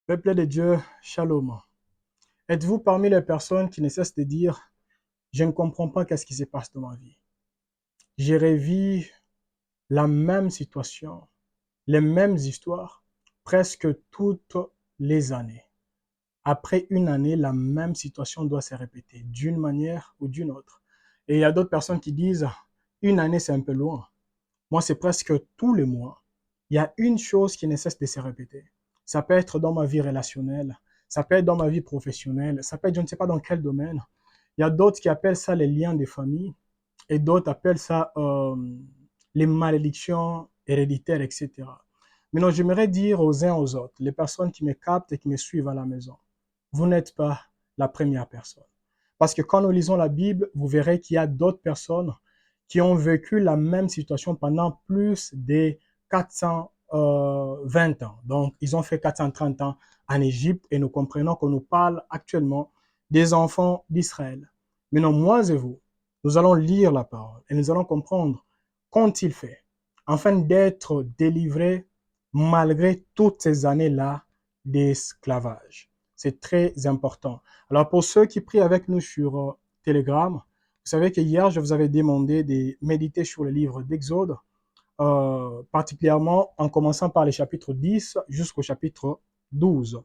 Peuple de Dieu, shalom. Êtes-vous parmi les personnes qui ne cessent de dire, je ne comprends pas qu'est-ce qui se passe dans ma vie. J'ai revu la même situation, les mêmes histoires, presque toutes les années. Après une année, la même situation doit se répéter d'une manière ou d'une autre. Et il y a d'autres personnes qui disent, une année c'est un peu loin. Moi, c'est presque tous les mois. Il y a une chose qui ne cesse de se répéter. Ça peut être dans ma vie relationnelle, ça peut être dans ma vie professionnelle, ça peut être je ne sais pas dans quel domaine. Il y a d'autres qui appellent ça les liens de famille et d'autres appellent ça les malédictions héréditaires, etc. Maintenant, j'aimerais dire aux uns aux autres, les personnes qui me captent et qui me suivent à la maison, vous n'êtes pas la première personne. Parce que quand nous lisons la Bible, vous verrez qu'il y a d'autres personnes qui ont vécu la même situation pendant plus de 420 ans. Donc, ils ont fait 430 ans en Égypte et nous comprenons qu'on nous parle actuellement des enfants d'Israël. Maintenant, moi et vous, nous allons lire la parole et nous allons comprendre qu'ont-ils fait afin d'être délivrés malgré toutes ces années-là d'esclavage. C'est très important. Alors, pour ceux qui prient avec nous sur Telegram, vous savez que hier, je vous avais demandé de méditer sur le livre d'Exode, particulièrement en commençant par les chapitres 10 jusqu'au chapitre 12.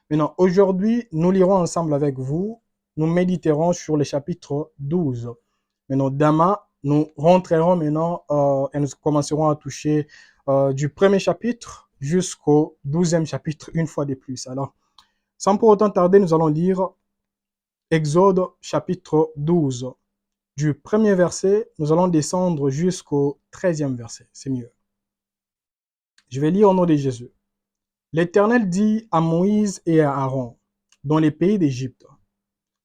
Maintenant, aujourd'hui, nous lirons ensemble avec vous, nous méditerons sur les chapitres 12. Maintenant, demain, nous rentrerons maintenant et nous commencerons à toucher du premier chapitre jusqu'au 12e chapitre une fois de plus. Alors, sans pour autant tarder, nous allons lire Exode chapitre 12. Du premier verset, nous allons descendre jusqu'au 13e verset. C'est mieux. Je vais lire au nom de Jésus. L'Éternel dit à Moïse et à Aaron, dans les pays d'Égypte,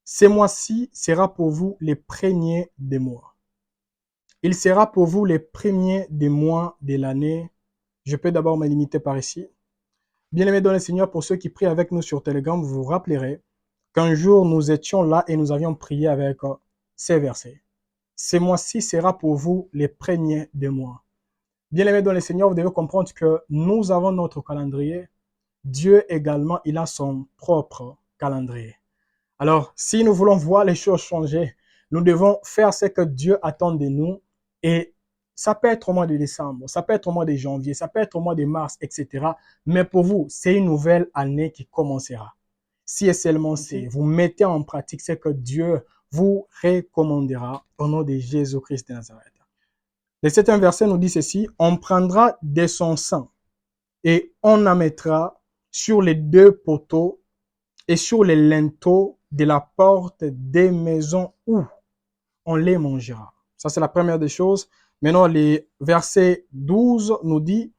ces mois-ci sera pour vous les premiers des mois. Il sera pour vous les premiers des mois de l'année. Je peux d'abord me limiter par ici. Bien-aimés dans le Seigneur, pour ceux qui prient avec nous sur Telegram, vous vous rappellerez qu'un jour nous étions là et nous avions prié avec ces versets. Ces mois-ci sera pour vous les premiers des mois. Bien-aimés dans le Seigneur, vous devez comprendre que nous avons notre calendrier. Dieu également, il a son propre calendrier. Alors, si nous voulons voir les choses changer, nous devons faire ce que Dieu attend de nous. Et ça peut être au mois de décembre, ça peut être au mois de janvier, ça peut être au mois de mars, etc. Mais pour vous, c'est une nouvelle année qui commencera. Si et seulement si vous mettez en pratique ce que Dieu vous recommandera au nom de Jésus-Christ de Nazareth. Le 7e verset nous dit ceci, on prendra de son sang et on en mettra sur les deux poteaux et sur les linteaux de la porte des maisons où on les mangera. Ça, c'est la première des choses. Maintenant, les versets 12 nous dit,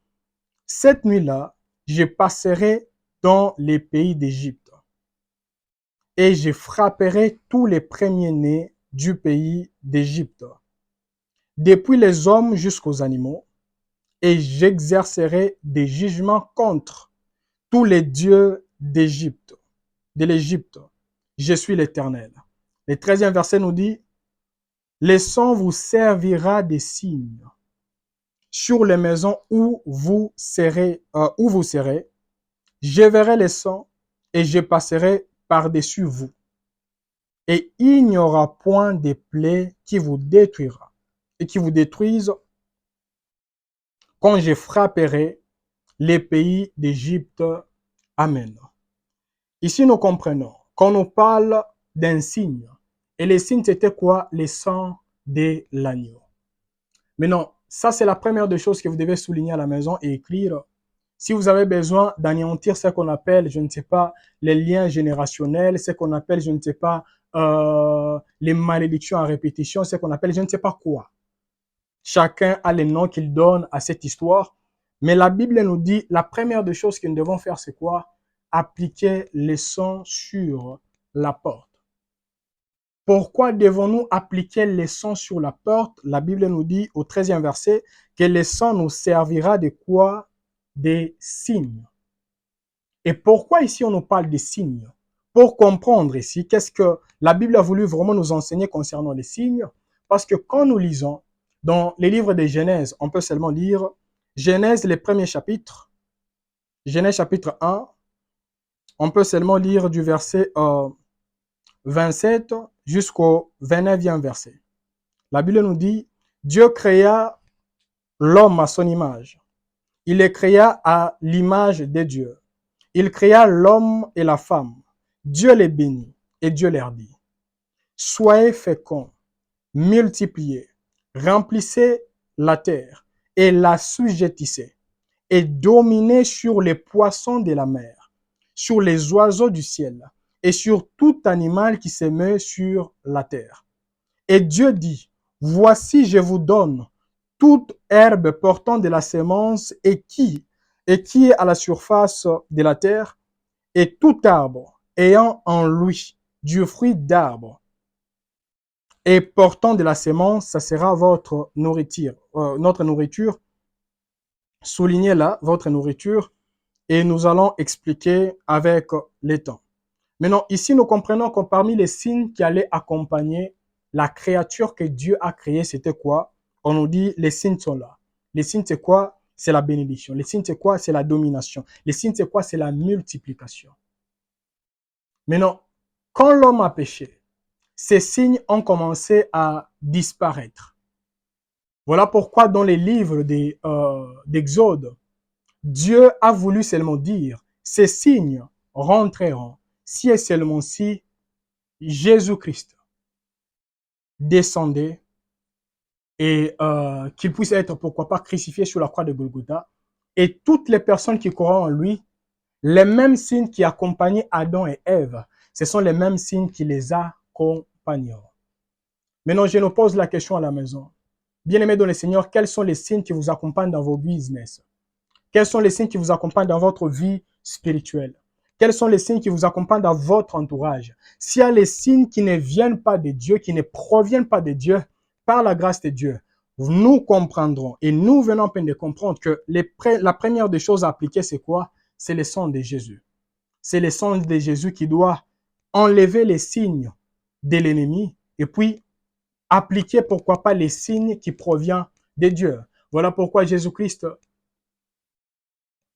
cette nuit-là, je passerai dans les pays d'Égypte et je frapperai tous les premiers-nés du pays d'Égypte, depuis les hommes jusqu'aux animaux, et j'exercerai des jugements contre tous les dieux d'Égypte, de l'Égypte. Je suis l'Éternel. Le 13e verset nous dit, le sang vous servira des signes sur les maisons où vous serez, je verrai le sang et je passerai par-dessus vous. Et il n'y aura point de plaie qui vous détruira et qui vous détruise quand je frapperai les pays d'Égypte. Amen. Ici, nous comprenons qu'on nous parle d'un signe. Et le signe, c'était quoi? Le sang de l'agneau. Maintenant, ça, c'est la première des choses que vous devez souligner à la maison et écrire. Si vous avez besoin d'anéantir ce qu'on appelle, je ne sais pas, les liens générationnels, ce qu'on appelle, je ne sais pas, les malédictions à répétition, ce qu'on appelle, je ne sais pas quoi. Chacun a les noms qu'il donne à cette histoire. Mais la Bible nous dit, la première des choses que nous devons faire, c'est quoi? Appliquer le sang sur la porte. Pourquoi devons-nous appliquer le sang sur la porte? La Bible nous dit au 13e verset que le sang nous servira de quoi? Des signes. Et pourquoi ici on nous parle des signes? Pour comprendre ici, qu'est-ce que la Bible a voulu vraiment nous enseigner concernant les signes? Parce que quand nous lisons dans les livres de Genèse, on peut seulement lire Genèse, les premiers chapitres, Genèse chapitre 1, On peut seulement lire du verset 27 jusqu'au 29e verset. La Bible nous dit, Dieu créa l'homme à son image. Il les créa à l'image de Dieu. Il créa l'homme et la femme. Dieu les bénit et Dieu leur dit, soyez féconds, multipliez, remplissez la terre et l'assujettissez et dominez sur les poissons de la mer, sur les oiseaux du ciel et sur tout animal qui se meut sur la terre. Et Dieu dit, voici je vous donne toute herbe portant de la semence et qui est à la surface de la terre, et tout arbre ayant en lui du fruit d'arbre et portant de la semence, ça sera votre nourriture, notre nourriture. Soulignez là votre nourriture et nous allons expliquer avec les temps. Maintenant, ici, nous comprenons que parmi les signes qui allaient accompagner la créature que Dieu a créée, c'était quoi? On nous dit, les signes sont là. Les signes, c'est quoi? C'est la bénédiction. Les signes, c'est quoi? C'est la domination. Les signes, c'est quoi? C'est la multiplication. Maintenant, quand l'homme a péché, ces signes ont commencé à disparaître. Voilà pourquoi dans les livres d'Exode, Dieu a voulu seulement dire, ces signes rentreront si et seulement si Jésus-Christ descendait et qu'il puisse être, pourquoi pas, crucifié sur la croix de Golgotha. Et toutes les personnes qui croient en lui, les mêmes signes qui accompagnaient Adam et Ève, ce sont les mêmes signes qui les accompagneront. Maintenant, je nous pose la question à la maison. Bien-aimés dans le Seigneur, quels sont les signes qui vous accompagnent dans vos business? Quels sont les signes qui vous accompagnent dans votre vie spirituelle? Quels sont les signes qui vous accompagnent dans votre entourage? S'il y a les signes qui ne viennent pas de Dieu, qui ne proviennent pas de Dieu, par la grâce de Dieu, nous comprendrons et nous venons à peine de comprendre que la première des choses à appliquer, c'est quoi? C'est le sang de Jésus. C'est le sang de Jésus qui doit enlever les signes de l'ennemi et puis appliquer, pourquoi pas, les signes qui proviennent de Dieu. Voilà pourquoi Jésus-Christ,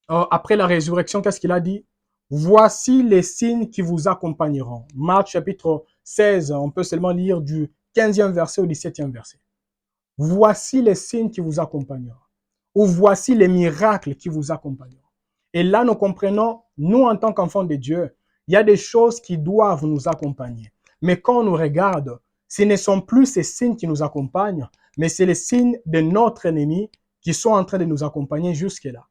après la résurrection, qu'est-ce qu'il a dit? Voici les signes qui vous accompagneront. Marc chapitre 16, on peut seulement lire du 15e verset au 17e verset. Voici les signes qui vous accompagneront. Ou voici les miracles qui vous accompagneront. Et là, nous comprenons, nous en tant qu'enfants de Dieu, il y a des choses qui doivent nous accompagner. Mais quand on nous regarde, ce ne sont plus ces signes qui nous accompagnent, mais c'est les signes de notre ennemi qui sont en train de nous accompagner jusque-là.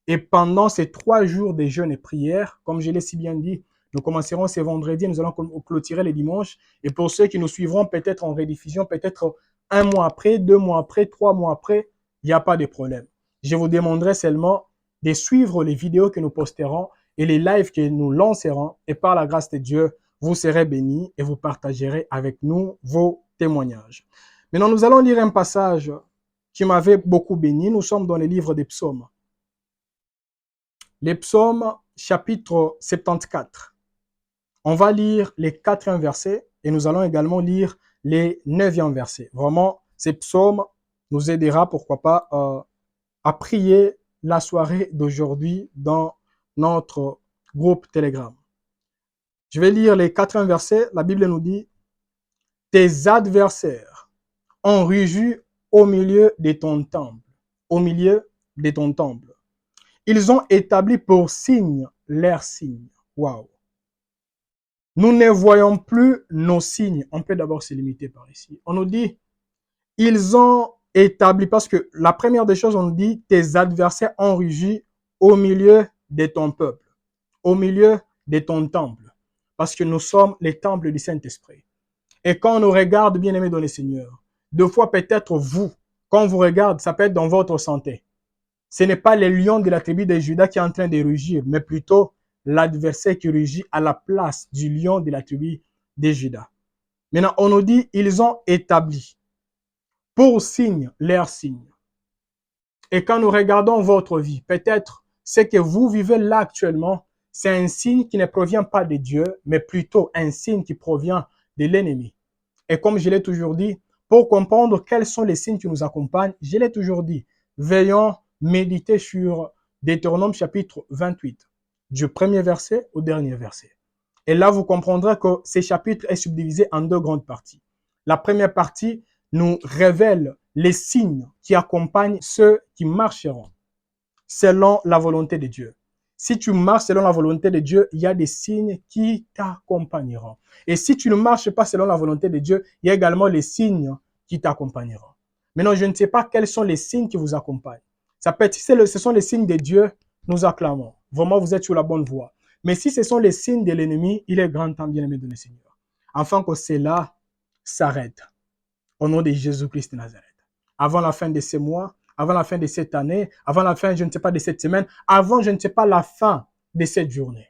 Et pendant ces 3 jours de jeûne et prière, comme je l'ai si bien dit, nous commencerons ce vendredi, nous allons clôturer les dimanches. Et pour ceux qui nous suivront peut-être en rediffusion, peut-être 1 mois après, 2 mois après, 3 mois après, il n'y a pas de problème. Je vous demanderai seulement de suivre les vidéos que nous posterons et les lives que nous lancerons. Et par la grâce de Dieu, vous serez bénis et vous partagerez avec nous vos témoignages. Maintenant, nous allons lire un passage qui m'avait beaucoup béni. Nous sommes dans les livres des psaumes. Les psaumes, chapitre 74. On va lire les 4e versets et nous allons également lire les 9e versets. Vraiment, ces psaumes nous aidera, pourquoi pas, à prier la soirée d'aujourd'hui dans notre groupe Telegram. Je vais lire les 4e versets. La Bible nous dit, tes adversaires ont rugi au milieu de ton temple. Au milieu de ton temple. Ils ont établi pour signe leurs signes. Waouh! Nous ne voyons plus nos signes. On peut d'abord se limiter par ici. On nous dit, ils ont établi, parce que la première des choses, on nous dit, tes adversaires ont rugi au milieu de ton peuple, au milieu de ton temple, parce que nous sommes les temples du Saint-Esprit. Et quand on nous regarde, bien-aimés dans le Seigneur, deux fois peut-être vous, quand on vous regarde, ça peut être dans votre santé. Ce n'est pas le lion de la tribu de Juda qui est en train de rugir, mais plutôt l'adversaire qui rugit à la place du lion de la tribu de Juda. Maintenant, on nous dit, ils ont établi pour signe leur signe. Et quand nous regardons votre vie, peut-être ce que vous vivez là actuellement, c'est un signe qui ne provient pas de Dieu, mais plutôt un signe qui provient de l'ennemi. Et comme je l'ai toujours dit, pour comprendre quels sont les signes qui nous accompagnent, je l'ai toujours dit, veillons méditer sur Deutéronome chapitre 28. du premier verset au dernier verset. Et là, vous comprendrez que ce chapitre est subdivisé en deux grandes parties. La première partie nous révèle les signes qui accompagnent ceux qui marcheront selon la volonté de Dieu. Si tu marches selon la volonté de Dieu, il y a des signes qui t'accompagneront. Et si tu ne marches pas selon la volonté de Dieu, il y a également les signes qui t'accompagneront. Maintenant, je ne sais pas quels sont les signes qui vous accompagnent. Ça peut être, si ce sont les signes de Dieu, nous acclamons. Vraiment, vous êtes sur la bonne voie. Mais si ce sont les signes de l'ennemi, il est grand temps, bien-aimé de le Seigneur, afin que cela s'arrête. Au nom de Jésus-Christ de Nazareth. Avant la fin de ce mois, avant la fin de cette année, avant la fin, je ne sais pas, de cette semaine, avant, je ne sais pas, la fin de cette journée.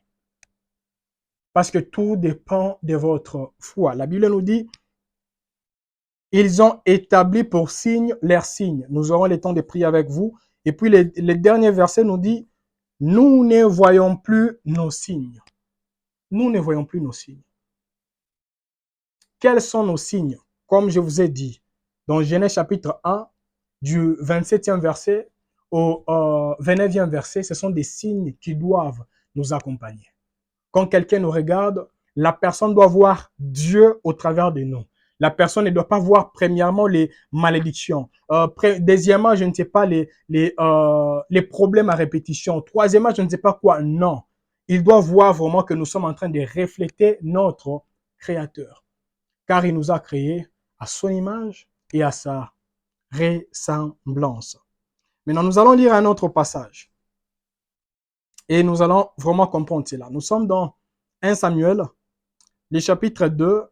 Parce que tout dépend de votre foi. La Bible nous dit, ils ont établi pour signe leurs signes. Nous aurons le temps de prier avec vous. Et puis, le dernier verset nous dit, nous ne voyons plus nos signes. Nous ne voyons plus nos signes. Quels sont nos signes? Comme je vous ai dit, dans Genèse chapitre 1, du 27e verset au 29e verset, ce sont des signes qui doivent nous accompagner. Quand quelqu'un nous regarde, la personne doit voir Dieu au travers de nous. La personne ne doit pas voir premièrement les malédictions. Deuxièmement, je ne sais pas, les problèmes à répétition. Troisièmement, je ne sais pas quoi. Non. Il doit voir vraiment que nous sommes en train de refléter notre Créateur. Car il nous a créés à son image et à sa ressemblance. Maintenant, nous allons lire un autre passage. Et nous allons vraiment comprendre cela. Nous sommes dans 1 Samuel, le chapitre 2,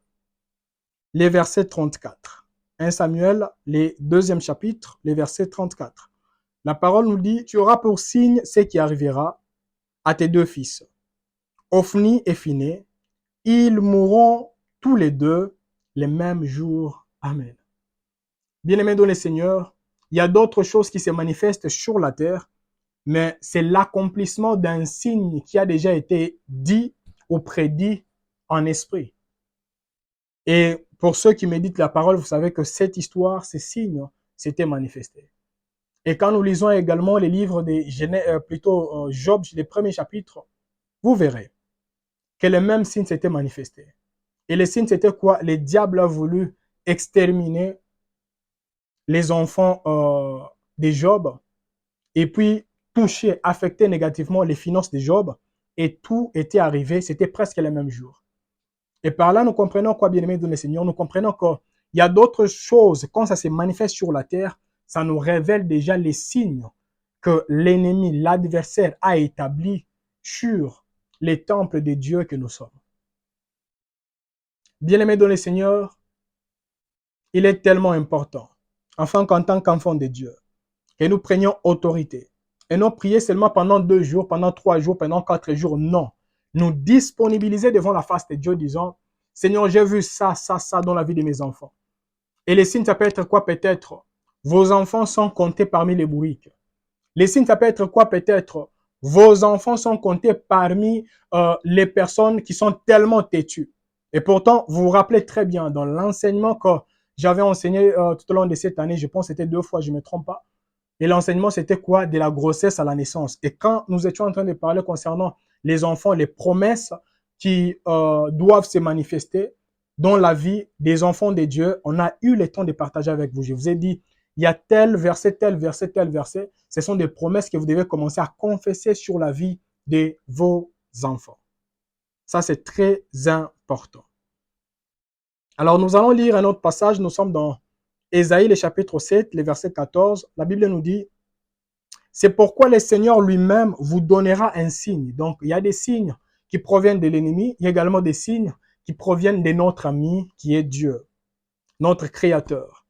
les versets 34. 1 Samuel, le deuxième chapitre, les versets 34. La parole nous dit, tu auras pour signe ce qui arrivera à tes deux fils, Ophni et Phiné. Ils mourront tous les deux le même jour. Amen. Bien-aimés dans le Seigneur, il y a d'autres choses qui se manifestent sur la terre, mais c'est l'accomplissement d'un signe qui a déjà été dit ou prédit en esprit. Et pour ceux qui méditent la parole, vous savez que cette histoire, ces signes, s'étaient manifestés. Et quand nous lisons également les livres de Job, les premiers chapitres, vous verrez que le même signe s'était manifesté. Et le signe, c'était quoi? Le diable a voulu exterminer les enfants de Job et puis toucher, affecter négativement les finances de Job, et tout était arrivé, c'était presque le même jour. Et par là, nous comprenons quoi, bien-aimés de le Seigneur, nous comprenons qu'il y a d'autres choses, quand ça se manifeste sur la terre, ça nous révèle déjà les signes que l'ennemi, l'adversaire a établis sur les temples de Dieu que nous sommes. Bien-aimés de le Seigneur, il est tellement important, enfin qu'en tant qu'enfant de Dieu, que nous prenions autorité. Et non prier seulement pendant 2 jours, pendant 3 jours, pendant 4 jours. Non. Nous disponibiliser devant la face de Dieu, disant, Seigneur, j'ai vu ça dans la vie de mes enfants. Et les signes, ça peut être quoi? Peut-être, vos enfants sont comptés parmi les bourriques. Les signes, ça peut être quoi? Peut-être, vos enfants sont comptés parmi les personnes qui sont tellement têtues. Et pourtant, vous vous rappelez très bien, dans l'enseignement que j'avais enseigné tout au long de cette année, je pense que c'était 2 fois, je ne me trompe pas. Et l'enseignement, c'était quoi? De la grossesse à la naissance. Et quand nous étions en train de parler concernant les enfants, les promesses qui doivent se manifester dans la vie des enfants de Dieu, on a eu le temps de partager avec vous. Je vous ai dit, il y a tel verset, tel verset, tel verset. Ce sont des promesses que vous devez commencer à confesser sur la vie de vos enfants. Ça, c'est très important. Alors, nous allons lire un autre passage. Nous sommes dans Ésaïe, le chapitre 7, le verset 14. La Bible nous dit, c'est pourquoi le Seigneur lui-même vous donnera un signe. Donc, il y a des signes qui proviennent de l'ennemi. Il y a également des signes qui proviennent de notre ami qui est Dieu, notre Créateur,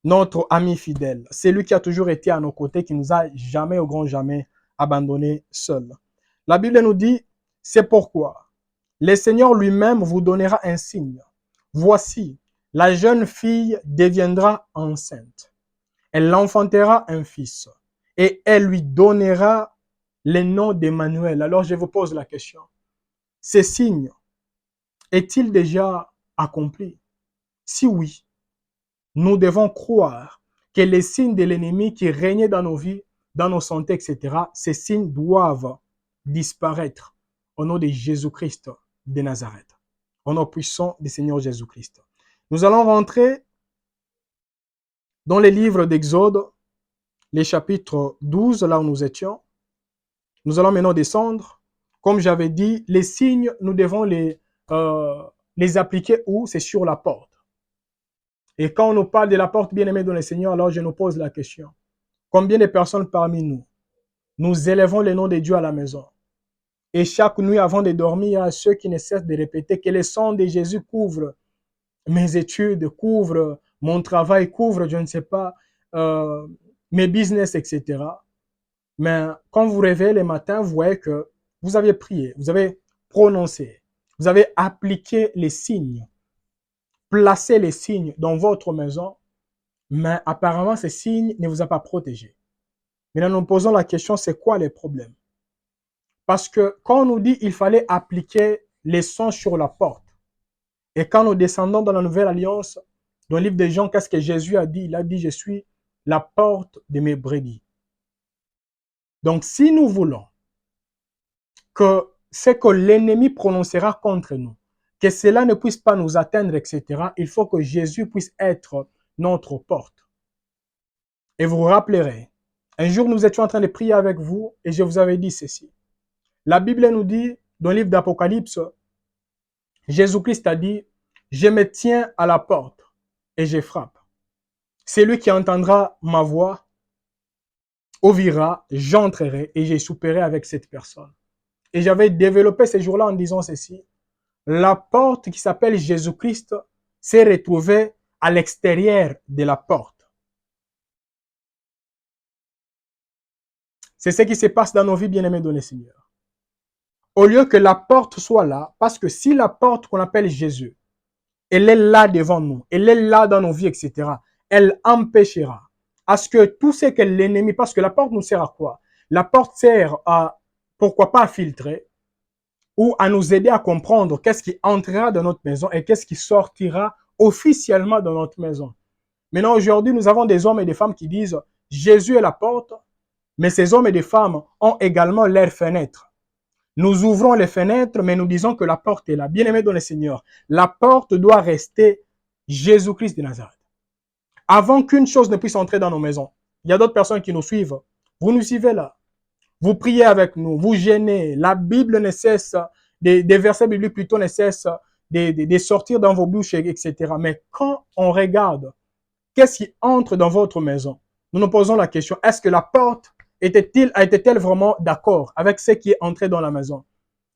notre ami fidèle. C'est lui qui a toujours été à nos côtés, qui nous a jamais, au grand jamais, abandonnés seuls. La Bible nous dit, c'est pourquoi le Seigneur lui-même vous donnera un signe. Voici, la jeune fille deviendra enceinte. Elle enfantera un fils et elle lui donnera le nom d'Emmanuel. Alors je vous pose la question. Ces signes est-il déjà accompli? Si oui, nous devons croire que les signes de l'ennemi qui régnaient dans nos vies, dans nos santé, etc., ces signes doivent disparaître au nom de Jésus-Christ de Nazareth. Au nom puissant du Seigneur Jésus-Christ. Nous allons rentrer dans les livres d'Exode, les chapitres 12, là où nous étions. Nous allons maintenant descendre. Comme j'avais dit, les signes, nous devons les appliquer où? C'est sur la porte. Et quand on nous parle de la porte bien-aimée dans le Seigneur, alors je nous pose la question. Combien de personnes parmi nous, nous élevons le nom de Dieu à la maison? Et chaque nuit avant de dormir, il y a ceux qui ne cessent de répéter que le sang de Jésus couvre mes études, couvre mon travail, couvre, je ne sais pas, mes business, etc. Mais quand vous réveillez le matin, vous voyez que vous avez prié, vous avez prononcé, vous avez appliqué les signes, placé les signes dans votre maison, mais apparemment ces signes ne vous ont pas protégé. Maintenant, nous posons la question, c'est quoi les problèmes? Parce que quand on nous dit qu'il fallait appliquer les sons sur la porte, et quand nous descendons dans la Nouvelle Alliance, dans le livre de Jean, qu'est-ce que Jésus a dit? Il a dit, je suis la porte de mes brebis. Donc, si nous voulons que ce que l'ennemi prononcera contre nous, que cela ne puisse pas nous atteindre, etc., il faut que Jésus puisse être notre porte. Et vous vous rappellerez, un jour nous étions en train de prier avec vous et je vous avais dit ceci. La Bible nous dit, dans le livre d'Apocalypse, Jésus-Christ a dit, je me tiens à la porte et je frappe. Celui qui entendra ma voix ouvrira, j'entrerai et je souperai avec cette personne. Et j'avais développé ces jours-là en disant ceci. La porte qui s'appelle Jésus-Christ s'est retrouvée à l'extérieur de la porte. C'est ce qui se passe dans nos vies bien-aimées dans le Seigneur. Au lieu que la porte soit là, parce que si la porte qu'on appelle Jésus, elle est là devant nous, elle est là dans nos vies, etc., elle empêchera à ce que tout ce que l'ennemi, parce que la porte nous sert à quoi? La porte sert à, pourquoi pas à filtrer, ou à nous aider à comprendre qu'est-ce qui entrera dans notre maison et qu'est-ce qui sortira officiellement dans notre maison. Maintenant, aujourd'hui, nous avons des hommes et des femmes qui disent Jésus est la porte, mais ces hommes et des femmes ont également leurs fenêtres. Nous ouvrons les fenêtres, mais nous disons que la porte est là. Bien-aimés dans le Seigneur, la porte doit rester Jésus-Christ de Nazareth. Avant qu'une chose ne puisse entrer dans nos maisons, il y a d'autres personnes qui nous suivent. Vous nous suivez là. Vous priez avec nous, vous gênez. La Bible ne cesse, des versets bibliques plutôt ne cessent de sortir dans vos bouches, etc. Mais quand on regarde, qu'est-ce qui entre dans votre maison? Nous nous posons la question, est-ce que la porte était-elle vraiment d'accord avec ce qui est entré dans la maison?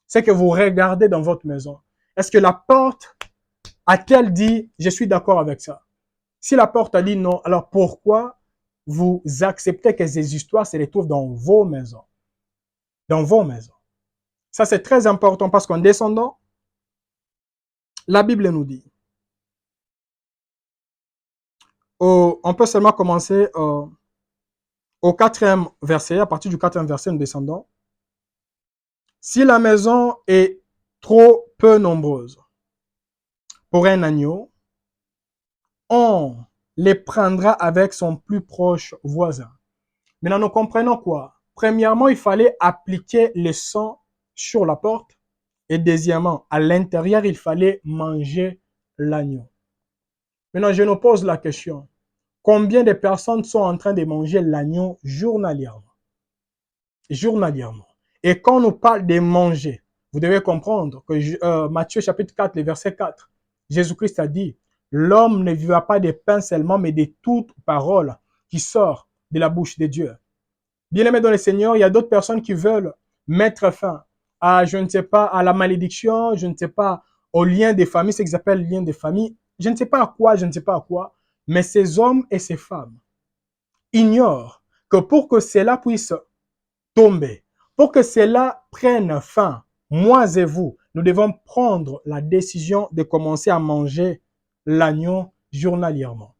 C'est que vous regardez dans votre maison. Est-ce que la porte a-t-elle dit, je suis d'accord avec ça? Si la porte a dit non, alors pourquoi vous acceptez que ces histoires se retrouvent dans vos maisons? Dans vos maisons. Ça, c'est très important parce qu'en descendant, la Bible nous dit, on peut seulement commencer au 4e verset, à partir du 4e verset, nous descendons. Si la maison est trop peu nombreuse pour un agneau, on les prendra avec son plus proche voisin. Maintenant, nous comprenons quoi? Premièrement, il fallait appliquer le sang sur la porte. Et deuxièmement, à l'intérieur, il fallait manger l'agneau. Maintenant, je nous pose la question. Combien de personnes sont en train de manger l'agneau journalièrement? Journalièrement. Et quand on nous parle de manger, vous devez comprendre que Matthieu chapitre 4, le verset 4, Jésus-Christ a dit, l'homme ne vivra pas de pain seulement, mais de toute parole qui sort de la bouche de Dieu. Bien-aimés dans le Seigneur, il y a d'autres personnes qui veulent mettre fin à, je ne sais pas, à la malédiction, je ne sais pas, au lien des familles, ce qu'ils appellent lien des familles, je ne sais pas à quoi, je ne sais pas à quoi, mais ces hommes et ces femmes ignorent que pour que cela puisse tomber, pour que cela prenne fin, moi et vous, nous devons prendre la décision de commencer à manger l'agneau journalièrement.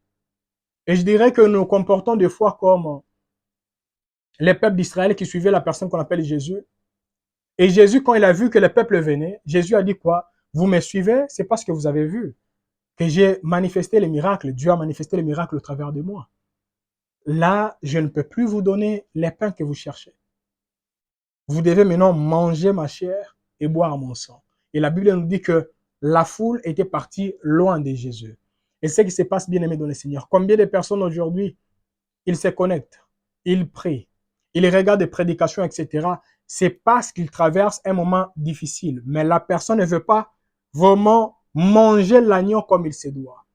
Et je dirais que nous nous comportons des fois comme les peuples d'Israël qui suivaient la personne qu'on appelle Jésus. Et Jésus, quand il a vu que le peuple venait, Jésus a dit quoi? Vous me suivez, c'est parce que vous avez vu que j'ai manifesté les miracles. Dieu a manifesté les miracles au travers de moi. Là, je ne peux plus vous donner les pains que vous cherchez. Vous devez maintenant manger ma chair et boire mon sang. Et la Bible nous dit que la foule était partie loin de Jésus. Et c'est ce qui se passe, bien aimé dans le Seigneur. Combien de personnes aujourd'hui, ils se connectent, ils prient, ils regardent des prédications, etc. C'est parce qu'ils traversent un moment difficile. Mais la personne ne veut pas vraiment manger l'agneau comme il se doit.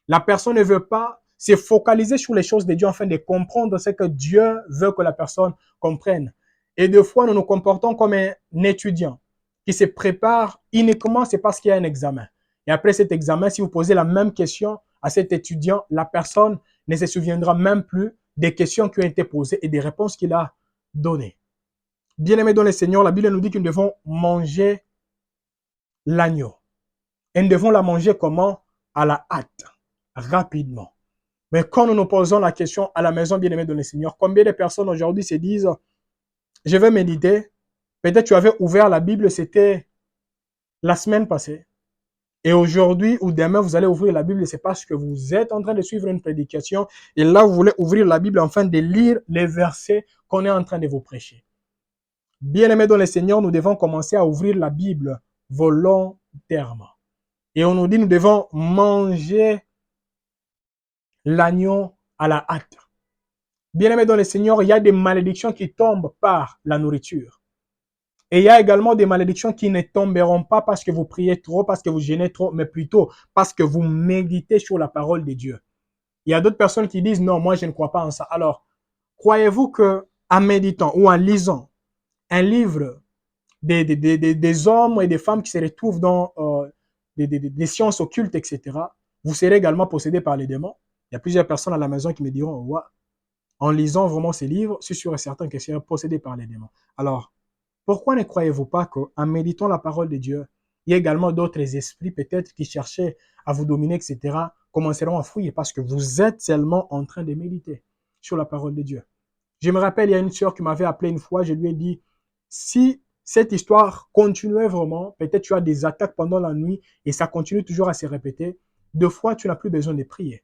La personne ne veut pas se focaliser sur les choses de Dieu afin de comprendre ce que Dieu veut que la personne comprenne. Et des fois, nous nous comportons comme un étudiant qui se prépare uniquement, c'est parce qu'il y a un examen. Et après cet examen, si vous posez la même question à cet étudiant, la personne ne se souviendra même plus des questions qui ont été posées et des réponses qu'il a données. Bien-aimés dans le Seigneur, la Bible nous dit que nous devons manger l'agneau. Et nous devons la manger comment? À la hâte, rapidement. Mais quand nous nous posons la question à la maison, bien-aimés dans le Seigneur, combien de personnes aujourd'hui se disent, je vais méditer, peut-être tu avais ouvert la Bible, c'était la semaine passée. Et aujourd'hui ou demain, vous allez ouvrir la Bible, c'est parce que vous êtes en train de suivre une prédication. Et là, vous voulez ouvrir la Bible afin de lire les versets qu'on est en train de vous prêcher. Bien-aimés dans le Seigneur, nous devons commencer à ouvrir la Bible volontairement. Et on nous dit, nous devons manger l'agneau à la hâte. Bien-aimés dans le Seigneur, il y a des malédictions qui tombent par la nourriture. Et il y a également des malédictions qui ne tomberont pas parce que vous priez trop, parce que vous jeûnez trop, mais plutôt parce que vous méditez sur la parole de Dieu. Il y a d'autres personnes qui disent, non, moi je ne crois pas en ça. Alors, croyez-vous que en méditant ou en lisant un livre des hommes et des femmes qui se retrouvent dans des sciences occultes, etc., vous serez également possédé par les démons? Il y a plusieurs personnes à la maison qui me diront, ouais, en lisant vraiment ces livres, je suis sûr et certain que je serai possédé par les démons. Alors, pourquoi ne croyez-vous pas qu'en méditant la parole de Dieu, il y a également d'autres esprits peut-être qui cherchaient à vous dominer, etc., commenceront à fuir parce que vous êtes seulement en train de méditer sur la parole de Dieu. Je me rappelle, il y a une sœur qui m'avait appelé une fois, je lui ai dit, si cette histoire continuait vraiment, peut-être tu as des attaques pendant la nuit et ça continue toujours à se répéter, deux fois tu n'as plus besoin de prier.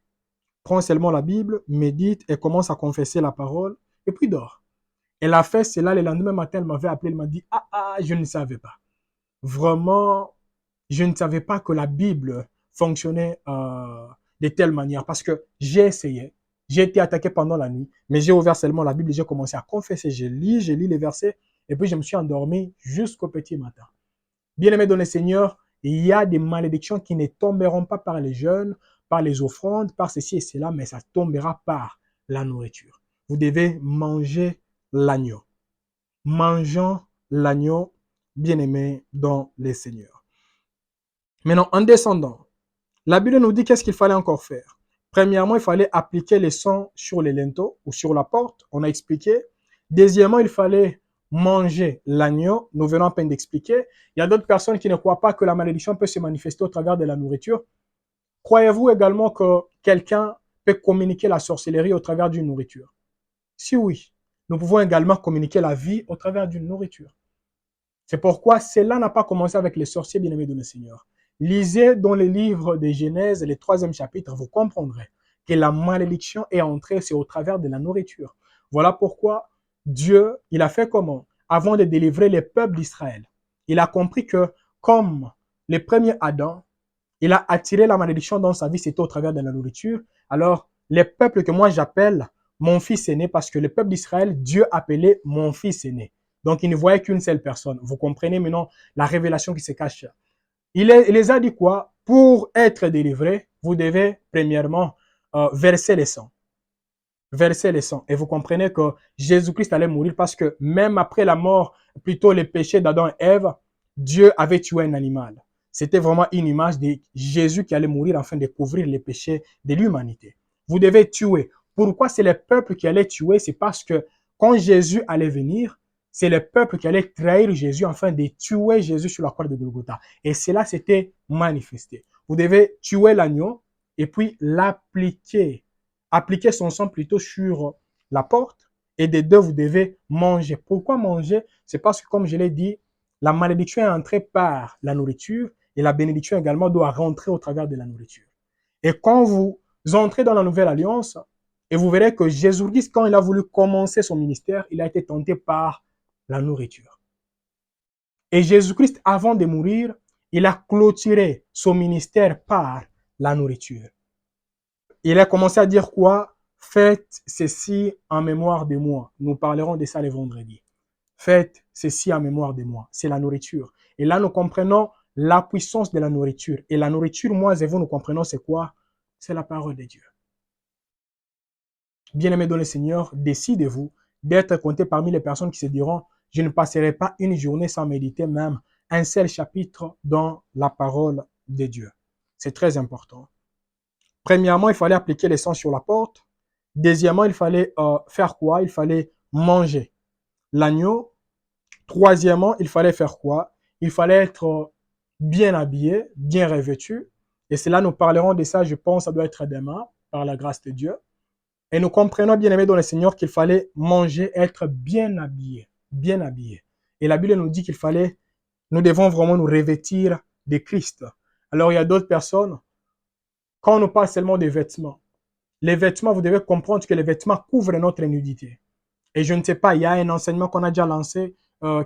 Prends seulement la Bible, médite et commence à confesser la parole et puis dors. Elle a fait cela le lendemain matin, elle m'avait appelé, elle m'a dit, je ne savais pas. Vraiment, je ne savais pas que la Bible fonctionnait de telle manière parce que j'ai essayé. J'ai été attaqué pendant la nuit, mais j'ai ouvert seulement la Bible et j'ai commencé à confesser. Je lis les versets et puis je me suis endormi jusqu'au petit matin. Bien-aimés dans le Seigneur, il y a des malédictions qui ne tomberont pas par les jeûnes, par les offrandes, par ceci et cela, mais ça tombera par la nourriture. Vous devez manger l'agneau. Mangeons l'agneau, bien-aimé dans le Seigneur. Maintenant, en descendant, la Bible nous dit qu'est-ce qu'il fallait encore faire. Premièrement, il fallait appliquer le sang sur les linteaux ou sur la porte. On a expliqué. Deuxièmement, il fallait manger l'agneau. Nous venons à peine d'expliquer. Il y a d'autres personnes qui ne croient pas que la malédiction peut se manifester au travers de la nourriture. Croyez-vous également que quelqu'un peut communiquer la sorcellerie au travers d'une nourriture? Si oui, nous pouvons également communiquer la vie au travers d'une nourriture. C'est pourquoi cela n'a pas commencé avec les sorciers bien-aimés de le Seigneur. Lisez dans les livres de Genèse, le 3e chapitre, vous comprendrez que la malédiction est entrée, c'est au travers de la nourriture. Voilà pourquoi Dieu, il a fait comment? Avant de délivrer les peuples d'Israël, il a compris que comme les premiers Adam, il a attiré la malédiction dans sa vie, c'était au travers de la nourriture. Alors, les peuples que moi j'appelle mon fils aîné, parce que le peuple d'Israël, Dieu appelait mon fils aîné. Donc, il ne voyait qu'une seule personne. Vous comprenez maintenant la révélation qui se cache. Il les a dit quoi? Pour être délivré, vous devez premièrement verser le sang. Verser le sang. Et vous comprenez que Jésus-Christ allait mourir parce que même après la mort, plutôt les péchés d'Adam et Ève, Dieu avait tué un animal. C'était vraiment une image de Jésus qui allait mourir afin de couvrir les péchés de l'humanité. Vous devez tuer. Pourquoi c'est le peuple qui allait tuer? C'est parce que quand Jésus allait venir, c'est le peuple qui allait trahir Jésus afin de tuer Jésus sur la croix de Golgotha. Et cela s'était manifesté. Vous devez tuer l'agneau et puis l'appliquer. Appliquer son sang plutôt sur la porte. Et des deux, vous devez manger. Pourquoi manger? C'est parce que, comme je l'ai dit, la malédiction est entrée par la nourriture et la bénédiction également doit rentrer au travers de la nourriture. Et quand vous entrez dans la nouvelle alliance, et vous verrez que Jésus-Christ, quand il a voulu commencer son ministère, il a été tenté par la nourriture. Et Jésus-Christ, avant de mourir, il a clôturé son ministère par la nourriture. Il a commencé à dire quoi? Faites ceci en mémoire de moi. Nous parlerons de ça le vendredi. Faites ceci en mémoire de moi. C'est la nourriture. Et là, nous comprenons la puissance de la nourriture. Et la nourriture, moi et vous, nous comprenons c'est quoi? C'est la parole de Dieu. Bien-aimés dans le Seigneur, décidez-vous d'être compté parmi les personnes qui se diront, je ne passerai pas une journée sans méditer même un seul chapitre dans la parole de Dieu. C'est très important. Premièrement, il fallait appliquer les sons sur la porte. Deuxièmement, il fallait faire quoi? Il fallait manger l'agneau. Troisièmement, il fallait faire quoi? Il fallait être bien habillé, bien revêtu. Et cela, nous parlerons de ça, je pense, ça doit être demain, par la grâce de Dieu. Et nous comprenons, bien aimés dans le Seigneur, qu'il fallait manger, être bien habillé, bien habillé. Et la Bible nous dit qu'il fallait, nous devons vraiment nous revêtir de Christ. Alors, il y a d'autres personnes, quand on nous parle seulement des vêtements, les vêtements, vous devez comprendre que les vêtements couvrent notre nudité. Et je ne sais pas, il y a un enseignement qu'on a déjà lancé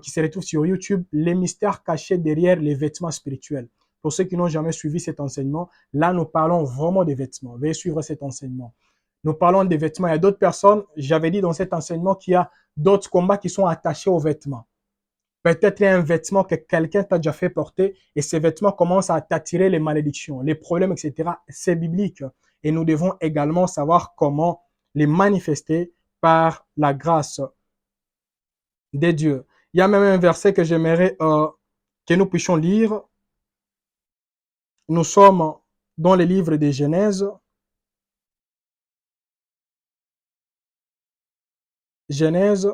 qui se retrouve sur YouTube, les mystères cachés derrière les vêtements spirituels. Pour ceux qui n'ont jamais suivi cet enseignement, là, nous parlons vraiment des vêtements. Veuillez suivre cet enseignement. Nous parlons des vêtements. Il y a d'autres personnes, j'avais dit dans cet enseignement qu'il y a d'autres combats qui sont attachés aux vêtements. Peut-être il y a un vêtement que quelqu'un t'a déjà fait porter et ces vêtements commencent à t'attirer les malédictions, les problèmes, etc. C'est biblique. Et nous devons également savoir comment les manifester par la grâce de Dieu. Il y a même un verset que j'aimerais que nous puissions lire. Nous sommes dans le livre de Genèse. Genèse,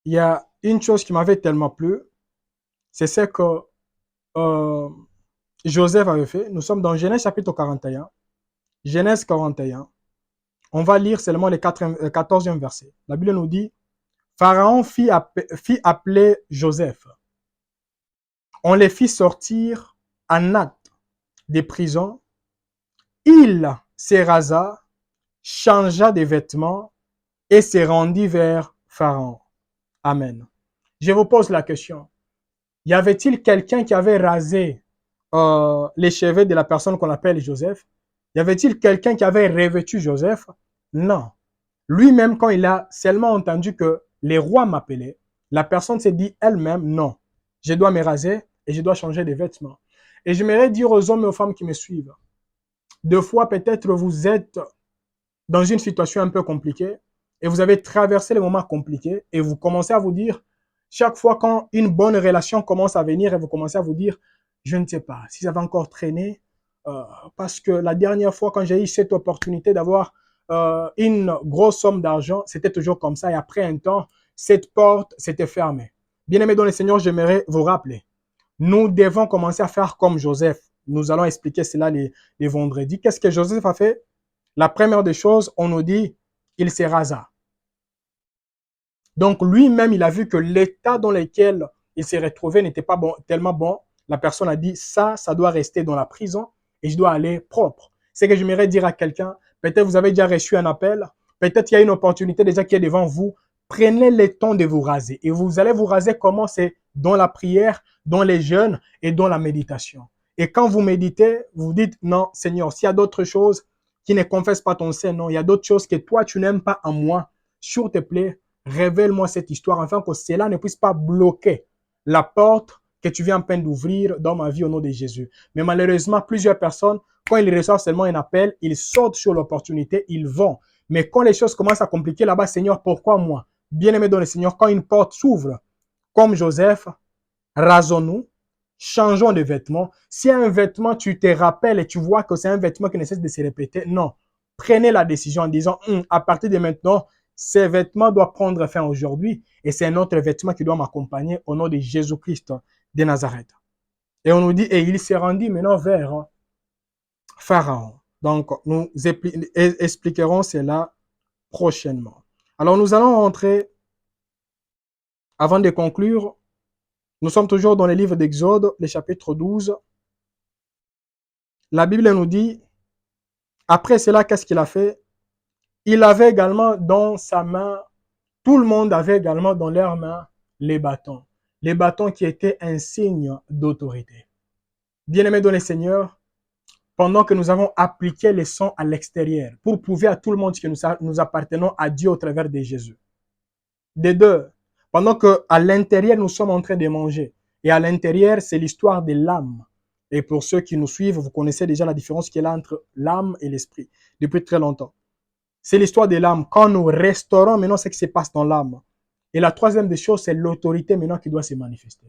il y a une chose qui m'avait tellement plu, c'est ce que Joseph avait fait. Nous sommes dans Genèse chapitre 41. Genèse 41. On va lire seulement le 14e verset. La Bible nous dit, Pharaon fit appeler Joseph. On les fit sortir en acte des prisons. Il se rasa, changea de vêtements et se rendit vers Pharaon. Amen. Je vous pose la question. Y avait-il quelqu'un qui avait rasé les cheveux de la personne qu'on appelle Joseph? Y avait-il quelqu'un qui avait revêtu Joseph? Non. Lui-même, quand il a seulement entendu que les rois m'appelaient, la personne s'est dit elle-même, non, je dois me raser et je dois changer de vêtements. Et j'aimerais dire aux hommes et aux femmes qui me suivent, deux fois peut-être vous êtes dans une situation un peu compliquée et vous avez traversé les moments compliqués et vous commencez à vous dire, chaque fois quand une bonne relation commence à venir et vous commencez à vous dire, je ne sais pas si ça va encore traîner parce que la dernière fois quand j'ai eu cette opportunité d'avoir une grosse somme d'argent, c'était toujours comme ça et après un temps, cette porte s'était fermée. Bien-aimés dans le Seigneur, j'aimerais vous rappeler, nous devons commencer à faire comme Joseph. Nous allons expliquer cela les vendredis. Qu'est-ce que Joseph a fait? La première des choses, on nous dit, il se rasa. Donc lui-même, il a vu que l'état dans lequel il s'est retrouvé n'était pas bon, tellement bon. La personne a dit, ça doit rester dans la prison et je dois aller propre. C'est que j'aimerais dire à quelqu'un, peut-être vous avez déjà reçu un appel, peut-être il y a une opportunité déjà qui est devant vous. Prenez le temps de vous raser. Et vous allez vous raser comment? C'est dans la prière, dans les jeûnes et dans la méditation. Et quand vous méditez, vous dites, non, Seigneur, s'il y a d'autres choses qui ne confessent pas ton sein, non, il y a d'autres choses que toi, tu n'aimes pas en moi, s'il te plaît, révèle-moi cette histoire afin que cela ne puisse pas bloquer la porte que tu viens à peine d'ouvrir dans ma vie au nom de Jésus. Mais malheureusement, plusieurs personnes, quand ils reçoivent seulement un appel, ils sautent sur l'opportunité, ils vont. Mais quand les choses commencent à compliquer là-bas, Seigneur, pourquoi moi? Bien-aimé dans le Seigneur, quand une porte s'ouvre, comme Joseph, rasons-nous, changeons de vêtements. Si un vêtement, tu te rappelles et tu vois que c'est un vêtement qui ne cesse de se répéter, non. Prenez la décision en disant, à partir de maintenant, ces vêtements doivent prendre fin aujourd'hui et c'est un autre vêtement qui doit m'accompagner au nom de Jésus-Christ de Nazareth. Et on nous dit, et il s'est rendu maintenant vers Pharaon. Donc, nous expliquerons cela prochainement. Alors, nous allons rentrer, avant de conclure, nous sommes toujours dans le livre d'Exode, le chapitre 12. La Bible nous dit, après cela, qu'est-ce qu'il a fait? Il avait également dans sa main, tout le monde avait également dans leurs mains les bâtons. les bâtons qui étaient un signe d'autorité. Bien-aimés dans le Seigneur, pendant que nous avons appliqué les sons à l'extérieur pour prouver à tout le monde que nous appartenons à Dieu au travers de Jésus. Des deux, pendant qu'à l'intérieur, nous sommes en train de manger. Et à l'intérieur, c'est l'histoire de l'âme. Et pour ceux qui nous suivent, vous connaissez déjà la différence qu'il y a entre l'âme et l'esprit depuis très longtemps. C'est l'histoire de l'âme. Quand nous restaurons maintenant ce qui se passe dans l'âme. Et la troisième des choses, c'est l'autorité maintenant qui doit se manifester.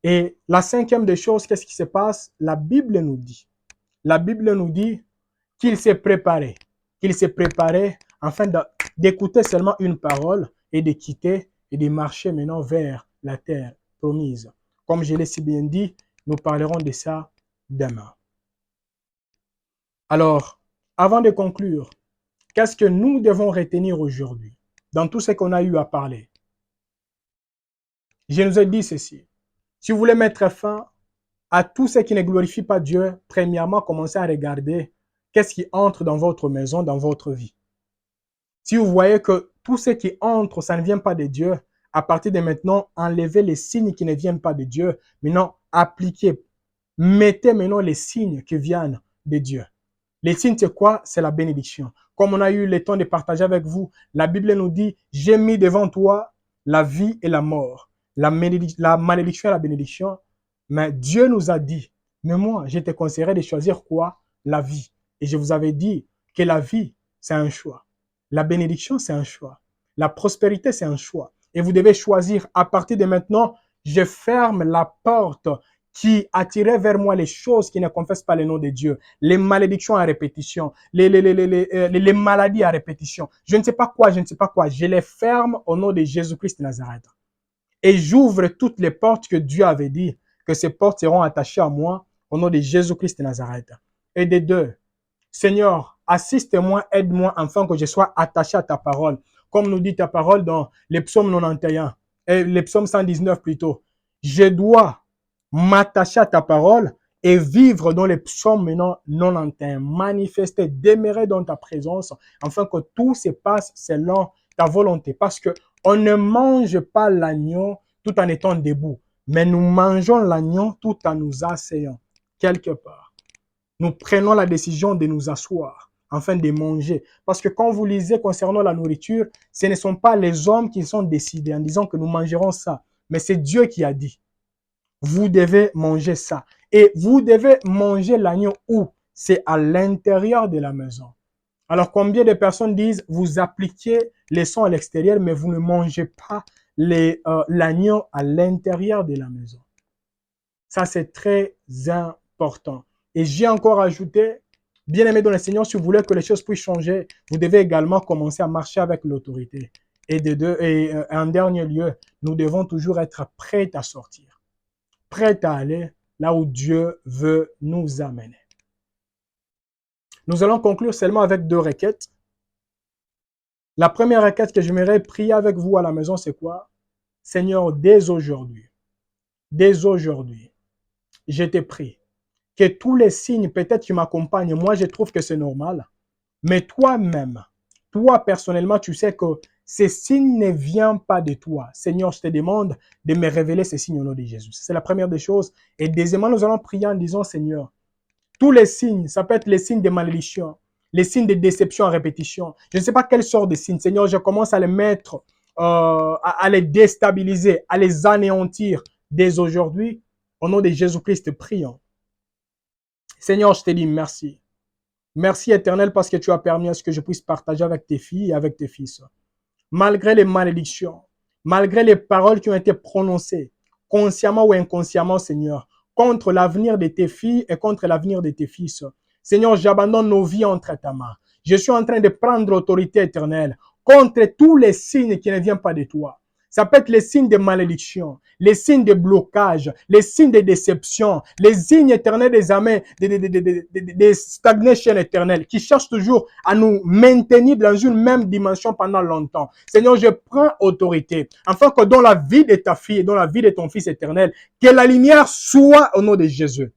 Et la cinquième des choses, qu'est-ce qui se passe? La Bible nous dit. La Bible nous dit qu'il s'est préparé. Qu'il s'est préparé afin d'écouter seulement une parole et de quitter et de marcher maintenant vers la terre promise. Comme je l'ai si bien dit, nous parlerons de ça demain. Alors, avant de conclure, qu'est-ce que nous devons retenir aujourd'hui dans tout ce qu'on a eu à parler? Je nous ai dit ceci. Si vous voulez mettre fin à tout ce qui ne glorifie pas Dieu, premièrement, commencez à regarder qu'est-ce qui entre dans votre maison, dans votre vie. Si vous voyez que tout ce qui entre, ça ne vient pas de Dieu, à partir de maintenant, enlevez les signes qui ne viennent pas de Dieu. Maintenant, appliquez, mettez maintenant les signes qui viennent de Dieu. Les signes, c'est quoi? C'est la bénédiction. Comme on a eu le temps de partager avec vous, la Bible nous dit, j'ai mis devant toi la vie et la mort, la malédiction et la bénédiction. Mais Dieu nous a dit, mais moi, je te conseillerais de choisir quoi? La vie. Et je vous avais dit que la vie, c'est un choix. La bénédiction, c'est un choix. La prospérité, c'est un choix. Et vous devez choisir à partir de maintenant, je ferme la porte qui attirait vers moi les choses qui ne confessent pas le nom de Dieu, les malédictions à répétition, les maladies à répétition. Je ne sais pas quoi, je les ferme au nom de Jésus-Christ de Nazareth. Et j'ouvre toutes les portes que Dieu avait dit, que ces portes seront attachées à moi au nom de Jésus-Christ de Nazareth. Et des deux, Seigneur, assiste-moi, aide-moi afin que je sois attaché à ta parole. Comme nous dit ta parole dans les psaumes 91, et les psaumes 119 plutôt. Je dois m'attacher à ta parole et vivre dans les psaumes 91. Manifester, demeurer dans ta présence afin que tout se passe selon ta volonté. Parce que on ne mange pas l'agneau tout en étant debout, mais nous mangeons l'agneau tout en nous asseyant quelque part. Nous prenons la décision de nous asseoir afin de manger. Parce que quand vous lisez concernant la nourriture, ce ne sont pas les hommes qui sont décidés en disant que nous mangerons ça, mais c'est Dieu qui a dit. Vous devez manger ça. Et vous devez manger l'agneau où? C'est à l'intérieur de la maison. Alors, combien de personnes disent, vous appliquez les sons à l'extérieur, mais vous ne mangez pas l'agneau à l'intérieur de la maison. Ça, c'est très important. Et j'ai encore ajouté, bien aimé dans le Seigneur, si vous voulez que les choses puissent changer, vous devez également commencer à marcher avec l'autorité. Et en dernier lieu, nous devons toujours être prêts à sortir, prêts à aller là où Dieu veut nous amener. Nous allons conclure seulement avec 2 requêtes. La première requête que j'aimerais prier avec vous à la maison, c'est quoi? Seigneur, dès aujourd'hui, je te prie que tous les signes, peut-être qui m'accompagnent, moi je trouve que c'est normal, mais toi-même, toi personnellement, tu sais que ces signes ne viennent pas de toi. Seigneur, je te demande de me révéler ces signes au nom de Jésus. C'est la première des choses. Et deuxièmement, nous allons prier en disant, Seigneur, tous les signes, ça peut être les signes de malédiction, les signes de déception à répétition. Je ne sais pas quelle sorte de signes. Seigneur, je commence à les mettre, à les déstabiliser, à les anéantir dès aujourd'hui. Au nom de Jésus-Christ, prions. Seigneur, je te dis merci. Merci éternel parce que tu as permis à ce que je puisse partager avec tes filles et avec tes fils. Malgré les malédictions, malgré les paroles qui ont été prononcées, consciemment ou inconsciemment, Seigneur, contre l'avenir de tes filles et contre l'avenir de tes fils. Seigneur, j'abandonne nos vies entre ta main. Je suis en train de prendre autorité éternelle contre tous les signes qui ne viennent pas de toi. Ça peut être les signes de malédiction, les signes de blocage, les signes de déception, les signes éternels des amers, des stagnations éternelles qui cherchent toujours à nous maintenir dans une même dimension pendant longtemps. Seigneur, je prends autorité afin que dans la vie de ta fille et dans la vie de ton fils éternel, que la lumière soit au nom de Jésus.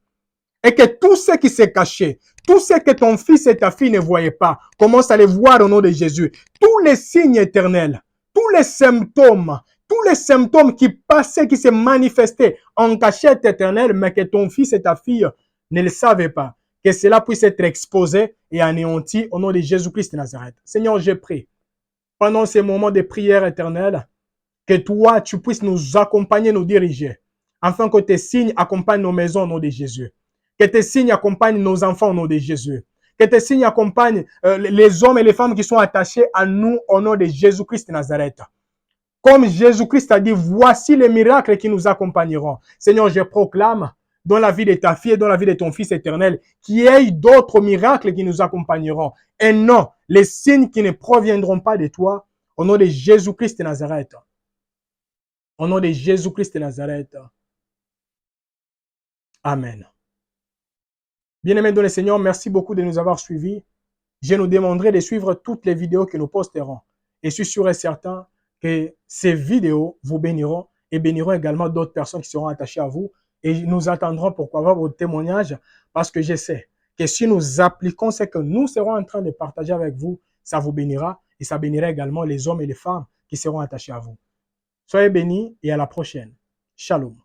Et que tout ce qui s'est caché, tout ce que ton fils et ta fille ne voyaient pas, commence à les voir au nom de Jésus. Tous les signes éternels, tous les symptômes tous les symptômes qui passaient, qui se manifestaient en cachette éternelle, mais que ton fils et ta fille ne le savaient pas. Que cela puisse être exposé et anéanti au nom de Jésus-Christ de Nazareth. Seigneur, je prie, pendant ces moments de prière éternelle, que toi, tu puisses nous accompagner, nous diriger, afin que tes signes accompagnent nos maisons au nom de Jésus. Que tes signes accompagnent nos enfants au nom de Jésus. Que tes signes accompagnent les hommes et les femmes qui sont attachés à nous au nom de Jésus-Christ de Nazareth. Comme Jésus-Christ a dit, voici les miracles qui nous accompagneront. Seigneur, je proclame dans la vie de ta fille et dans la vie de ton Fils éternel, qu'il y ait d'autres miracles qui nous accompagneront. Et non, les signes qui ne proviendront pas de toi, au nom de Jésus-Christ de Nazareth. Au nom de Jésus-Christ de Nazareth. Amen. Bien-aimés dans le Seigneur, merci beaucoup de nous avoir suivis. Je nous demanderai de suivre toutes les vidéos que nous posterons. Et je suis sûr et certain que ces vidéos vous béniront et béniront également d'autres personnes qui seront attachées à vous. Et nous attendrons pourquoi pas vos témoignages, parce que je sais que si nous appliquons ce que nous serons en train de partager avec vous, ça vous bénira et ça bénira également les hommes et les femmes qui seront attachés à vous. Soyez bénis et à la prochaine. Shalom.